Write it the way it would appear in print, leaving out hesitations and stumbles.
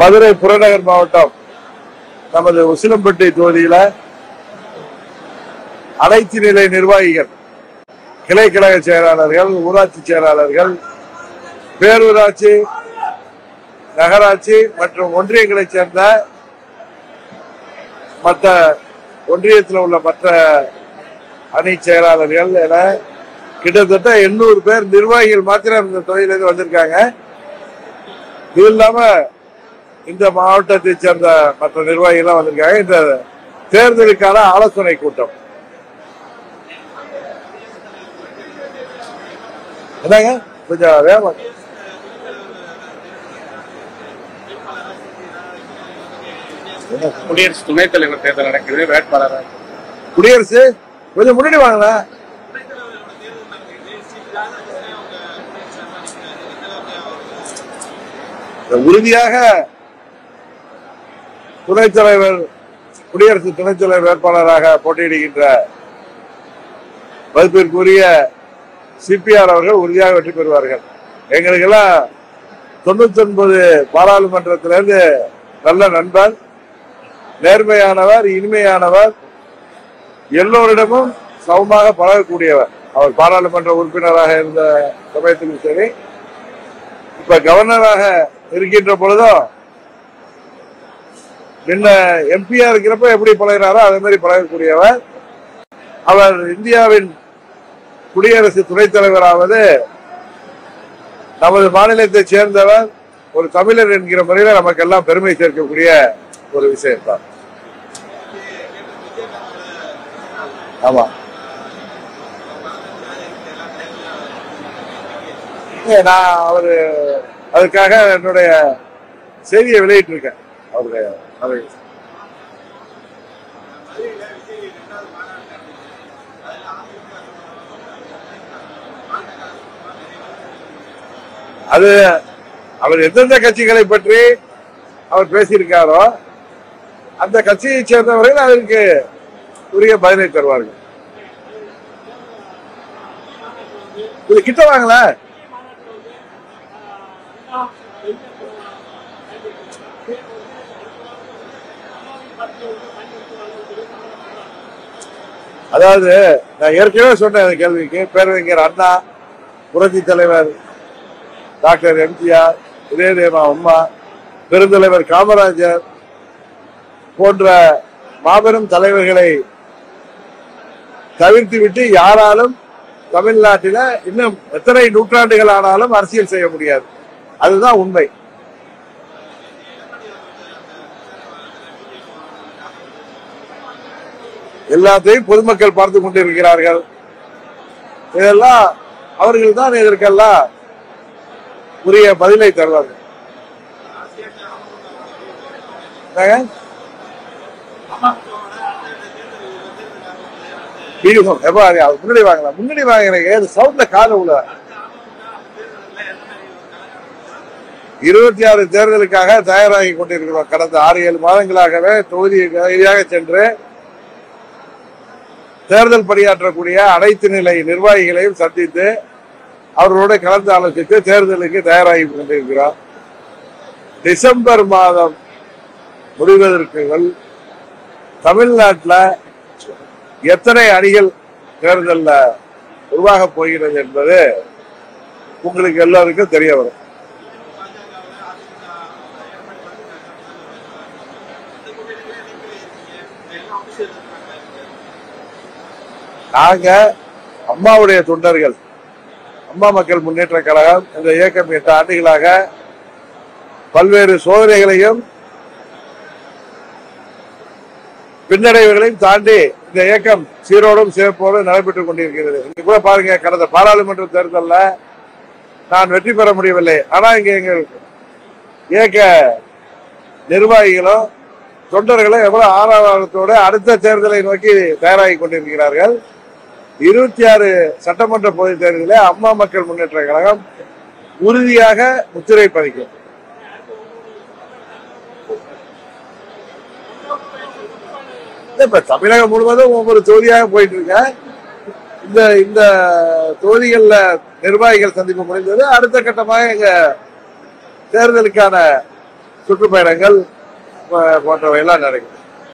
மதுரை புறநகர் மாவட்டம் நமது உசிலம்பட்டி தொகுதியில அனைத்து நிலை நிர்வாகிகள், கிளை கழக செயலாளர்கள், ஊராட்சி செயலாளர்கள், பேரூராட்சி, நகராட்சி மற்றும் ஒன்றியங்களைச் சேர்ந்த மற்ற ஒன்றியத்தில் உள்ள மற்ற அணி செயலாளர்கள் என கிட்டத்தட்ட 800 பேர் நிர்வாகிகள் மாத்திரம் இந்த தொகுதியிலிருந்து வந்திருக்காங்க. இது இல்லாம இந்த மாவட்டத்தை சேர்ந்த மற்ற நிர்வாகிகள் வந்திருக்காங்க. இந்த தேர்தலுக்கான ஆலோசனை கூட்டம் என்னங்க கொஞ்சம் வேகமா. குடியரசு துணைத் தலைவர் தேர்தல் நடக்குது. வேட்பாளர் குடியரசு கொஞ்சம் முன்னாடி வாங்கல. உறுதியாக துணைத் தலைவர், குடியரசு துணைத் தலைவர் வேட்பாளராக போட்டியிடுகின்ற மதிப்பிற்குரிய சிபிஆர் அவர்கள் உறுதியாக வெற்றி பெறுவார்கள். எங்களுக்கெல்லாம் 99 பாராளுமன்றத்திலிருந்து நல்ல நண்பர், நேர்மையானவர், இனிமையானவர், எல்லோரிடமும் சமமாக பழகக்கூடியவர். அவர் பாராளுமன்ற உறுப்பினராக இருந்த சமயத்திலும் சரி, இப்ப கவர்னராக இருக்கின்ற பொழுதும் முன்ன எம்பியா இருக்கிறப்ப எப்படி பழகிறாரோ அதே மாதிரி பழகக்கூடியவர். அவர் இந்தியாவின் குடியரசு துணைத் தலைவராவது நமது மாநிலத்தைச் சேர்ந்தவர், ஒரு தமிழர் என்கிற முறையில் நமக்கு எல்லாம் பெருமை சேர்க்கக்கூடிய ஒரு விஷயம்தான். ஆமா, நான் அதுக்காக என்னுடைய செய்தியை வெளியிட்டு இருக்கேன். அவருடைய அது அவர் எந்தெந்த கட்சிகளை பற்றி அவர் பேசியிருக்காரோ அந்த கட்சியை சேர்ந்தவர்கள் அதற்கு உரிய பதிலை தருவார்கள். இது கிட்ட வாங்கல. அதாவது நான் ஏற்கனவே சொன்ன அந்த கேள்விக்கு பேரறிஞர் அண்ணா, புரட்சி தலைவர் டாக்டர் எம்ஜிஆர், இதயதேவா அம்மா, பெருந்தலைவர் காமராஜர் போன்ற மாபெரும் தலைவர்களை தவிர்த்துவிட்டு யாராலும் தமிழ்நாட்டில இன்னும் எத்தனை நூற்றாண்டுகள் ஆனாலும் அரசியல் செய்ய முடியாது. அதுதான் உண்மை. எல்லாத்தையும் பொதுமக்கள் பார்த்து கொண்டிருக்கிறார்கள். இதெல்லாம் அவர்கள் தான் இதற்கெல்லாம் உரிய பதிலை தருவார்கள். முன்னாடி வாங்கலாம், முன்னாடி வாங்க. சவுண்ட்ல கால உள்ள 26 தேர்தலுக்காக தயாராகி கொண்டிருக்கிறோம். கடந்த 6-7 மாதங்களாகவே தொகுதி ரீதியாக சென்று தேர்தல் பணியாற்றக்கூடிய அனைத்து நிலை நிர்வாகிகளையும் சந்தித்து அவர்களோடு கலந்து ஆலோசித்து தேர்தலுக்கு தயாராகி கொண்டிருக்கிறோம். டிசம்பர் மாதம் முடிவதற்கு தமிழ்நாட்டில் எத்தனை அணிகள் தேர்தலில் உருவாக போகிறது என்பது உங்களுக்கு எல்லாருக்கும் தெரிய வரும். நாங்க அம்மாவுடைய தொண்டர்கள், அம்மா மக்கள் முன்னேற்ற கழகம் இந்த இயக்கம் 8 ஆண்டுகளாக பல்வேறு சோதனைகளையும் பின்னடைவுகளையும் தாண்டி இந்த இயக்கம் சீரோடும் சிறப்போடும் நடைபெற்றுக் கொண்டிருக்கிறது. இங்க கூட பாருங்க, கடந்த பாராளுமன்ற தேர்தலில் நான் வெற்றி பெற முடியவில்லை. ஆனா இங்க எங்கள் இயக்க நிர்வாகிகளும் தொண்டர்களும் எவ்வளவு ஆர்வத்தோடு அடுத்த தேர்தலை நோக்கி தயாராகி கொண்டிருக்கிறார்கள். 26 சட்டமன்ற பொதுத் தேர்தலில் அம்மா மக்கள் முன்னேற்ற கழகம் உறுதியாக முத்திரை பதிக்கும். இப்ப தமிழகம் முழுவதும் ஒவ்வொரு தொகுதியாக போயிட்டு இருக்க. இந்த தொகுதிகள்ல நிர்வாகிகள் சந்திப்பு முடிந்தது. அடுத்த கட்டமாக எங்க தேர்தலுக்கான சுற்றுப்பயணங்கள் போன்றவை எல்லாம் நடக்குது.